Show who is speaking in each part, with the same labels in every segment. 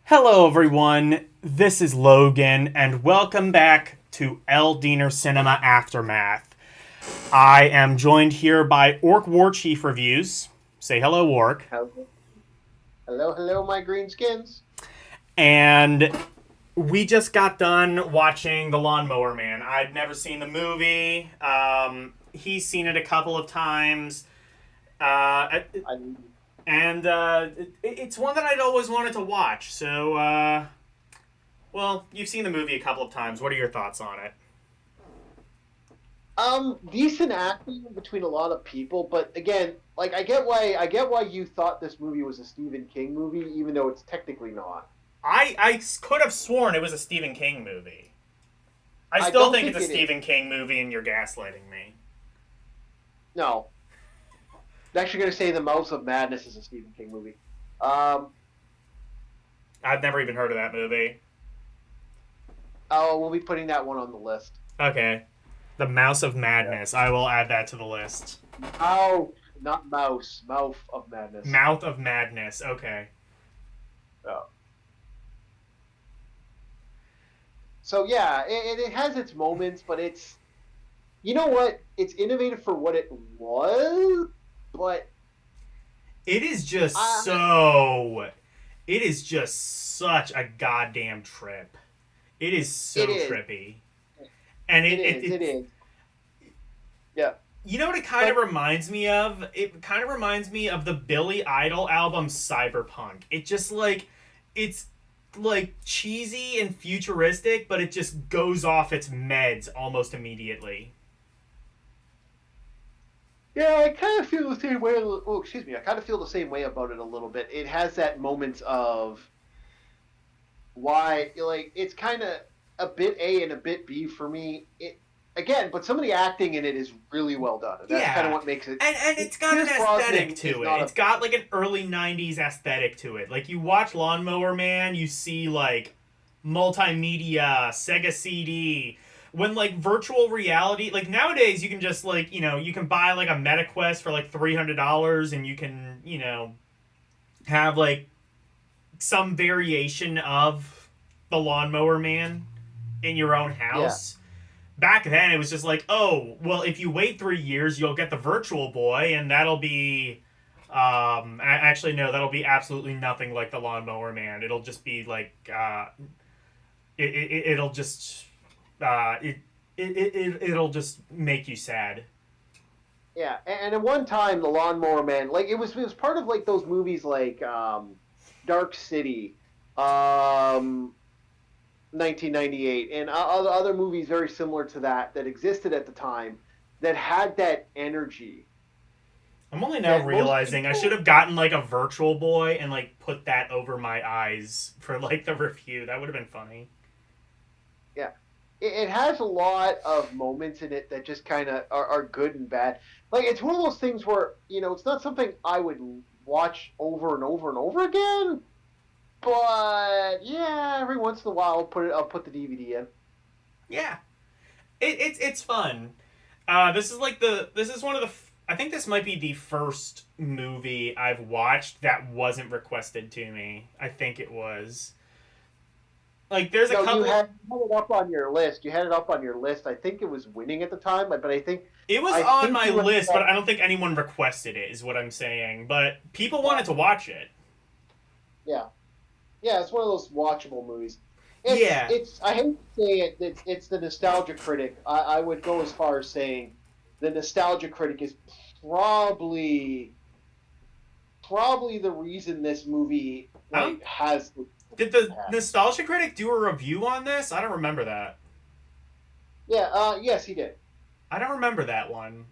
Speaker 1: Hello, everyone. This is Logan, and welcome back to Ldeiner Cinema Aftermath. I am joined here by Orc War Chief Reviews. Say hello, Orc.
Speaker 2: Hello, hello, my green skins.
Speaker 1: And we just got done watching The Lawnmower Man. I'd never seen the movie. He's seen it a couple of times. Uh,
Speaker 2: I,
Speaker 1: and it's one that I'd always wanted to watch. So, well, you've seen the movie a couple of times. What are your thoughts on it?
Speaker 2: Decent acting between a lot of people, but again, like I get why you thought this movie was a Stephen King movie, even though it's technically not.
Speaker 1: I could have sworn it was a Stephen King movie. I
Speaker 2: I
Speaker 1: still
Speaker 2: don't
Speaker 1: think it's
Speaker 2: think
Speaker 1: a
Speaker 2: it is.
Speaker 1: Stephen King movie, and you're gaslighting me.
Speaker 2: No, I'm actually going to say The Mouth of Madness is a Stephen King movie. Um,
Speaker 1: I've never even heard of that movie.
Speaker 2: oh, we'll be putting that one on the list.
Speaker 1: Okay. The Mouse of
Speaker 2: Yeah.
Speaker 1: Madness. I will add that to the list.
Speaker 2: Mouth, not mouse. Mouth of Madness.
Speaker 1: Mouth of Madness. Okay.
Speaker 2: Oh. So yeah, it has its moments, but it's you know what? It's innovative for what it was, but
Speaker 1: It is just
Speaker 2: I
Speaker 1: so. It is just such a goddamn trip. It is
Speaker 2: it
Speaker 1: so
Speaker 2: is.
Speaker 1: trippy. And
Speaker 2: It is. It is. Yeah.
Speaker 1: you know what it kind of
Speaker 2: But
Speaker 1: reminds me of? It kind of reminds me of the Billy Idol album Cyberpunk. It's like cheesy and futuristic, but it just goes off its meds almost immediately.
Speaker 2: yeah, I kind of feel the same way. Oh, excuse me. I kind of feel the same way about it a little bit. It has that moment of why, like, it's kind of a bit A and a bit B for me. It again, but some of the acting in it is really well done, and that's kind of
Speaker 1: Yeah.
Speaker 2: what makes it.
Speaker 1: And it's got an
Speaker 2: Pierce
Speaker 1: aesthetic
Speaker 2: Brosnan is
Speaker 1: to it.
Speaker 2: not
Speaker 1: It's
Speaker 2: a
Speaker 1: got like an early 90s aesthetic to it. Like you watch Lawnmower Man, you see like multimedia, Sega CD. When like virtual reality, like nowadays you can just like, you can buy like a MetaQuest for like $300 and you can, have like some variation of the Lawnmower Man in your own
Speaker 2: yeah.
Speaker 1: house. Back then it was just like, oh, well, if you wait 3 years, you'll get the Virtual Boy, and that'll be. Actually, no, that'll be absolutely nothing like the Lawnmower Man. It'll just be like, it'll just, it'll just make you sad.
Speaker 2: Yeah, and at one time, the Lawnmower Man, like it was part of like those movies like Dark City, um, 1998, and other movies very similar to that existed at the time that had that energy
Speaker 1: I'm only now
Speaker 2: that most
Speaker 1: realizing I should
Speaker 2: people,
Speaker 1: have gotten like a Virtual Boy and like put that over my eyes for like the review. That would have been funny.
Speaker 2: yeah, it has a lot of moments in it that just kind of are good and bad. Like it's one of those things where it's not something I would watch over and over and over again. But yeah, every once in a while, I'll put the DVD in.
Speaker 1: Yeah, it's fun. This is one of the. I think this might be the first movie I've watched that wasn't requested to me. I think it was. Like, there's a
Speaker 2: No,
Speaker 1: couple.
Speaker 2: you had it up on your list. You had it up on your list. I think it was winning at the time, but I think
Speaker 1: It was
Speaker 2: I
Speaker 1: on
Speaker 2: think
Speaker 1: my
Speaker 2: you were.
Speaker 1: list, but I don't think anyone requested it. Is what I'm saying. But people wanted to watch it.
Speaker 2: Yeah, yeah. It's one of those watchable movies. It's
Speaker 1: Yeah,
Speaker 2: it's. I hate to say it. It's the nostalgia critic. I would go as far as saying the nostalgia critic is probably probably the reason this movie
Speaker 1: I don't.
Speaker 2: like has
Speaker 1: Did
Speaker 2: it
Speaker 1: the
Speaker 2: has.
Speaker 1: Nostalgia Critic do a review on this? I don't remember that.
Speaker 2: Yeah. Yes, he did.
Speaker 1: I don't remember that one.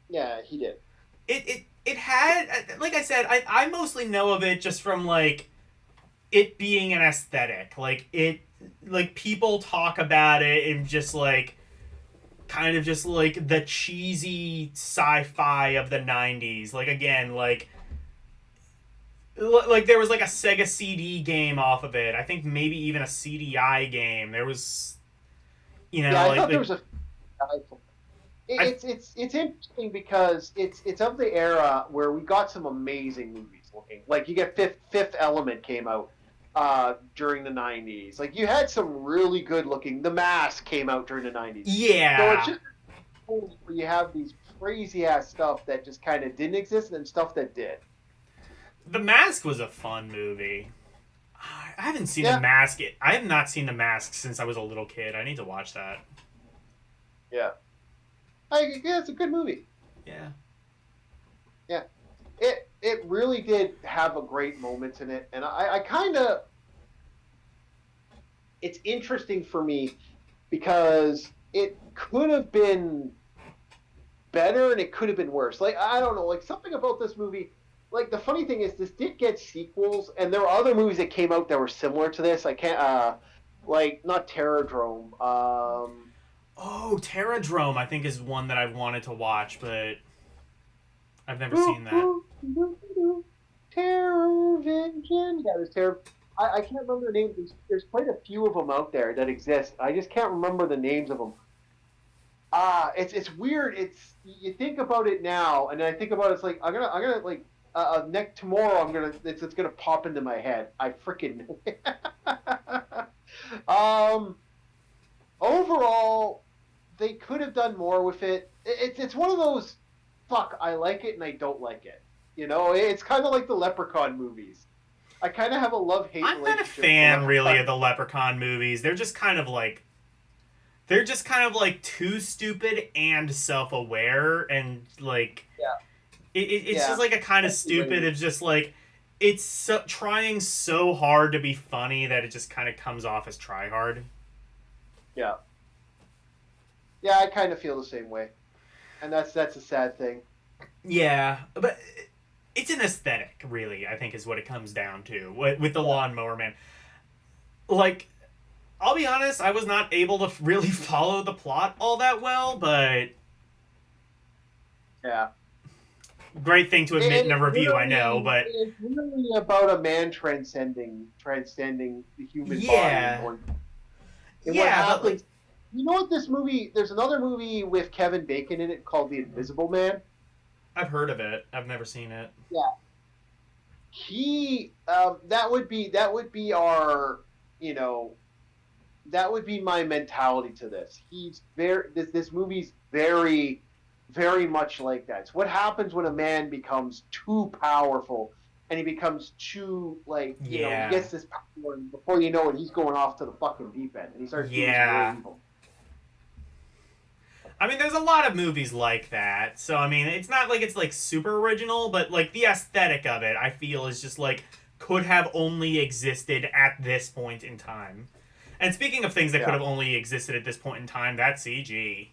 Speaker 2: Yeah, he did.
Speaker 1: It had, like I said, I mostly know of it just from like it being an aesthetic. Like people talk about it and just like kind of just like the cheesy sci-fi of the 90s. Like again, like there was like a Sega CD game off of it. I think maybe even a CDI game. There was,
Speaker 2: Yeah, I thought there
Speaker 1: like
Speaker 2: was a.
Speaker 1: I
Speaker 2: It's interesting because it's of the era where we got some amazing movies looking like you get Fifth Element came out. during the 90s. Like you had some really good looking. The Mask came out during the 90s. So it's
Speaker 1: Yeah.
Speaker 2: just where you have these crazy ass stuff that just kind of didn't exist and stuff that did.
Speaker 1: The Mask was a fun movie. I haven't seen The
Speaker 2: Yeah,
Speaker 1: Mask. I have not seen The Mask since I was a little kid. I need to watch that.
Speaker 2: yeah. Yeah, it's a good movie.
Speaker 1: Yeah.
Speaker 2: Yeah, it really did have a great moments in it, and I kind of it's interesting for me because it could have been better and it could have been worse. Like I don't know, like something about this movie. Like the funny thing is, this did get sequels, and there were other movies that came out that were similar to this. I can't, like not Terradrome.
Speaker 1: Oh, Terradrome, I think, is one that I've wanted to watch, but I've never seen that.
Speaker 2: Terror Vision. Yeah, there's Terror. I can't remember the name. There's quite a few of them out there that exist. I just can't remember the names of them. It's weird. It's you think about it now, and then I think about it, it's like I'm gonna like next tomorrow it's gonna pop into my head. I freaking um overall they could have done more with it. It's one of those fuck I like it and I don't like it. You know, it's kind of like the Leprechaun movies. I kind of have a love hate
Speaker 1: I'm not a
Speaker 2: relationship with the
Speaker 1: fan, really, of
Speaker 2: Leprechaun.
Speaker 1: the Leprechaun movies. They're just kind of like too stupid and self-aware, and like
Speaker 2: Yeah,
Speaker 1: it's
Speaker 2: yeah,
Speaker 1: just like a kind of
Speaker 2: that's the way.
Speaker 1: stupid. It's just like it's trying so hard to be funny that it just kind of comes off as try hard.
Speaker 2: Yeah, yeah, I kind of feel the same way, and that's a sad thing.
Speaker 1: Yeah, but it's an aesthetic, really. I think is what it comes down to with the
Speaker 2: Yeah,
Speaker 1: Lawnmower Man. Like, I'll be honest, I was not able to really follow the plot all that well, but
Speaker 2: yeah.
Speaker 1: great thing to admit in a review, I know. But
Speaker 2: It's really about a man transcending the human body and
Speaker 1: yeah,
Speaker 2: going and what
Speaker 1: yeah, but like
Speaker 2: happens. You know what? This movie. There's another movie with Kevin Bacon in it called The Invisible Man.
Speaker 1: I've heard of it. I've never seen it.
Speaker 2: Yeah, he that would be our you know that would be my mentality to this. He's very this movie's very much like that. It's what happens when a man becomes too powerful and he becomes too he
Speaker 1: Yeah,
Speaker 2: gets this power and before you know it he's going off to the fucking deep end and he starts doing some real
Speaker 1: yeah.
Speaker 2: evil.
Speaker 1: I mean, there's a lot of movies like that. So I mean, it's not like it's like super original, but like the aesthetic of it, I feel is just like could have only existed at this point in time. And speaking of things that could
Speaker 2: Yeah.
Speaker 1: have only existed at this point in time, that's CG.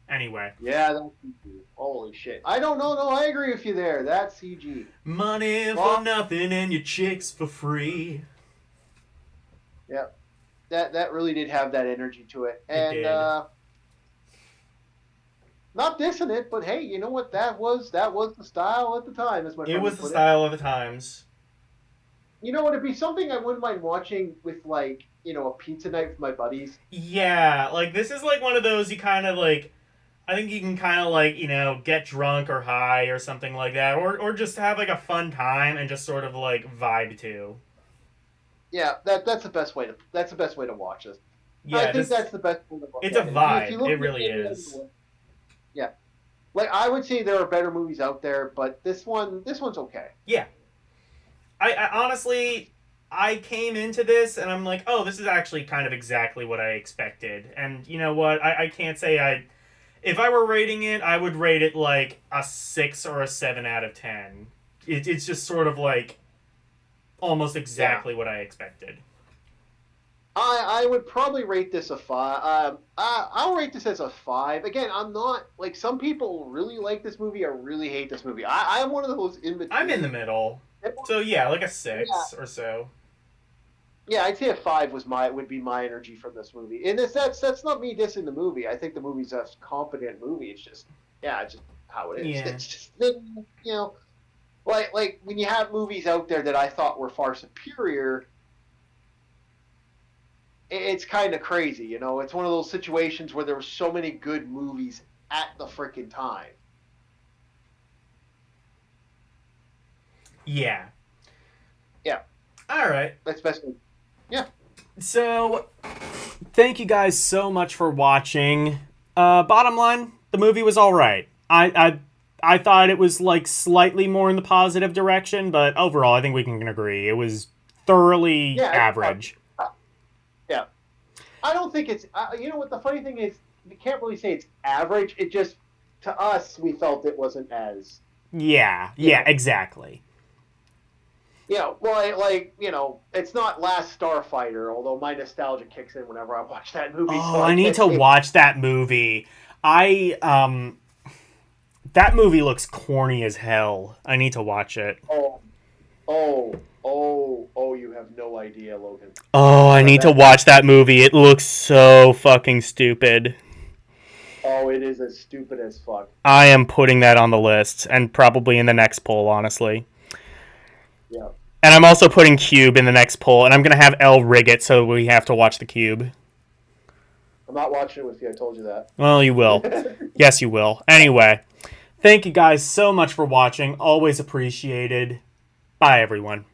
Speaker 1: Anyway,
Speaker 2: Yeah, that's CG. Holy shit. I don't know, no, I agree with you there. That's CG.
Speaker 1: money for
Speaker 2: Well,
Speaker 1: nothing and your chicks for free.
Speaker 2: yeah. That really did have that energy to it.
Speaker 1: It
Speaker 2: And
Speaker 1: did.
Speaker 2: not dissing it, but hey, you know what? That was the style at the time, as my
Speaker 1: It
Speaker 2: friend
Speaker 1: was
Speaker 2: would
Speaker 1: the
Speaker 2: put it.
Speaker 1: style of the times.
Speaker 2: You know what? It'd be something I wouldn't mind watching with a pizza night with my buddies.
Speaker 1: Yeah, like this is like one of those you kind of like. I think you can kind of like get drunk or high or something like that, or just have like a fun time and just sort of like vibe to.
Speaker 2: Yeah, that's the best way to watch this. I
Speaker 1: Yeah,
Speaker 2: think
Speaker 1: just
Speaker 2: that's the best way to look
Speaker 1: it's a
Speaker 2: at it. If you
Speaker 1: vibe.
Speaker 2: look
Speaker 1: It
Speaker 2: at
Speaker 1: really
Speaker 2: any other
Speaker 1: is.
Speaker 2: way, yeah, like I would say there are better movies out there, but this one's okay.
Speaker 1: Yeah, I honestly I came into this and I'm like, oh, this is actually kind of exactly what I expected. And you know what? I can't say I. If I were rating it, I would rate it like a 6 or a 7 out of 10. It's just sort of like almost
Speaker 2: Yeah,
Speaker 1: exactly what I expected.
Speaker 2: I would probably rate this a five. I'll rate this as a five. Again, I'm not like some people really like this movie or really hate this movie. I am one of those in
Speaker 1: I'm in the
Speaker 2: between.
Speaker 1: middle. So yeah, like a
Speaker 2: Yeah,
Speaker 1: 6 or so.
Speaker 2: yeah, I'd say a five would be my energy for this movie. And that's not me dissing the movie. I think the movie's a competent movie. It's just yeah, it's just how it is.
Speaker 1: Yeah.
Speaker 2: It's just like when you have movies out there that I thought were far superior, it's kind of crazy. It's one of those situations where there were so many good movies at the freaking time.
Speaker 1: Yeah.
Speaker 2: Yeah.
Speaker 1: All right.
Speaker 2: That's best. Yeah.
Speaker 1: So, thank you guys so much for watching. Bottom line, the movie was all right. I thought it was like slightly more in the positive direction, but overall, I think we can agree it was thoroughly
Speaker 2: Yeah.
Speaker 1: average.
Speaker 2: Yeah. I don't think it's. You know what? The funny thing is, we can't really say it's average. It just, to us, we felt it wasn't as.
Speaker 1: Yeah, exactly.
Speaker 2: Yeah, well, like it's not Last Starfighter. Although my nostalgia kicks in whenever I watch that movie.
Speaker 1: Oh,
Speaker 2: So I
Speaker 1: I need
Speaker 2: can't
Speaker 1: to
Speaker 2: say.
Speaker 1: watch that movie. That movie looks corny as hell. I need to watch it.
Speaker 2: Oh, oh! You have no idea, Logan.
Speaker 1: Oh, I need to watch that movie. It looks so fucking stupid.
Speaker 2: Oh, it is as stupid as fuck.
Speaker 1: I am putting that on the list and probably in the next poll, honestly.
Speaker 2: Yeah.
Speaker 1: And I'm also putting Cube in the next poll, and I'm going to have Elle rig it so we have to watch the Cube.
Speaker 2: I'm not watching it with you. I told you that.
Speaker 1: Well, you will. Yes, you will. Anyway, thank you guys so much for watching. Always appreciated. Bye, everyone.